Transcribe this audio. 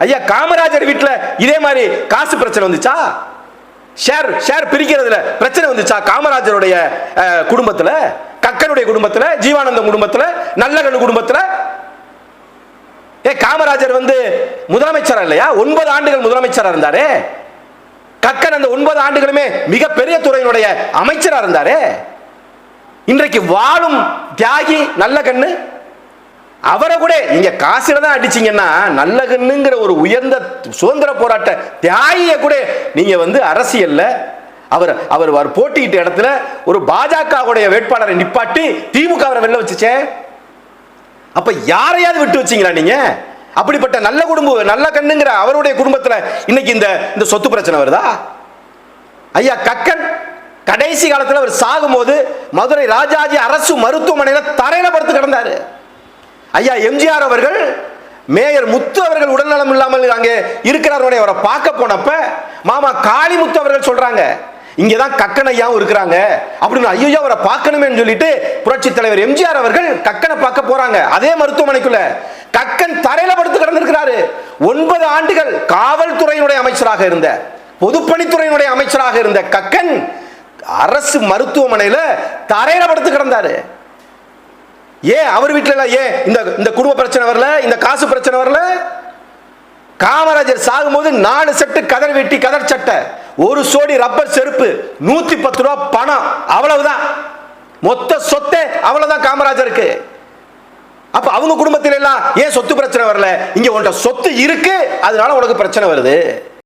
ஐயா காமராஜர் வீட்டில் இதே மாதிரி காசு பிரச்சனை வந்துச்சா? ஷேர் பிரிக்கிறதுல பிரச்சனை வந்துச்சா? காமராஜருடைய குடும்பத்தில், கக்கனுடைய குடும்பத்தில், ஜீவானந்தம் குடும்பத்தில், நல்லகண்ணு குடும்பத்தில். காமராஜர் முதலமைச்சரா இல்லையா? 9 ஆண்டுகள் முதலமைச்சரா இருந்தாரு. கக்கன் அந்த 9 ஆண்டுகளுமே மிகப்பெரிய துறையினுடைய அமைச்சரா இருந்தாரு. இன்றைக்கு வாழும் தியாகி நல்லகண்ணு, அவரை கூட நீங்க காசுல தான் அடிச்சீங்கன்னா, நல்லகண்ணுங்கிற ஒரு உயர்ந்த சுதந்திர போராட்ட தியாகிய கூட நீங்க அரசியல்ல அவர் போட்டியிட்ட இடத்துல ஒரு பாஜக வேட்பாளரை நிப்பாட்டி திமுக அவரை வெளில வச்சுச்சே. அப்ப யாரையாவது விட்டு வச்சீங்களா நீங்க? அப்படிப்பட்ட நல்ல குடும்பம், நல்ல கண்ணுங்கிற அவருடைய குடும்பத்துல இன்னைக்கு இந்த சொத்து பிரச்சனை வருதா? ஐயா கக்கன் கடைசி காலத்தில் அவர் சாகும்போது மதுரை ராஜாஜி அரசு மருத்துவமனையில் தரையில படுத்து கிடந்தாரு. ஐயா எம்ஜிஆர் அவர்கள், மேயர் முத்து அவர்கள் உடல்நலம் இல்லாமல் அங்கே இருக்கிறார். அவரை பார்க்க போனப்ப மாமா காளிமுத்து அவர்கள் சொல்றாங்க, இங்கதான் கக்கன் ஐயாவும் இருக்கிறாங்க அப்படின்னு. ஐயோ அவரை பார்க்கணுமே சொல்லிட்டு புரட்சி தலைவர் எம்ஜிஆர் அவர்கள் கக்கனை பார்க்க போறாங்க. அதே மருத்துவமனைக்குள்ள கக்கன் தரையில படுத்து கிடந்திருக்கிறாரு. 9 ஆண்டுகள் காவல்துறையினுடைய அமைச்சராக இருந்த, பொதுப்பணித்துறையினுடைய அமைச்சராக இருந்த கக்கன் அரசு மருத்துவமனையில தரையில படுத்து கிடந்தாரு. ஏன் அவர் வீட்டுல ஏன் இந்த குடும்ப பிரச்சனை வரல? இந்த காசு பிரச்சனை வரல? காமராஜர் சாகும்போது 4 செட்டு கதர் வெட்டி கதர் சட்டை, 1 சோடி ரப்பர் செருப்பு, 110 ரூபாய் பணம், அவ்வளவுதான் மொத்த சொத்தே. அவ்வளவுதான் காமராஜருக்கு. அப்ப அவங்க குடும்பத்தில் எல்லாம் ஏன் சொத்து பிரச்சனை வரல? இங்க உன்ட சொத்து இருக்கு, அதனால உனக்கு பிரச்சனை வருது.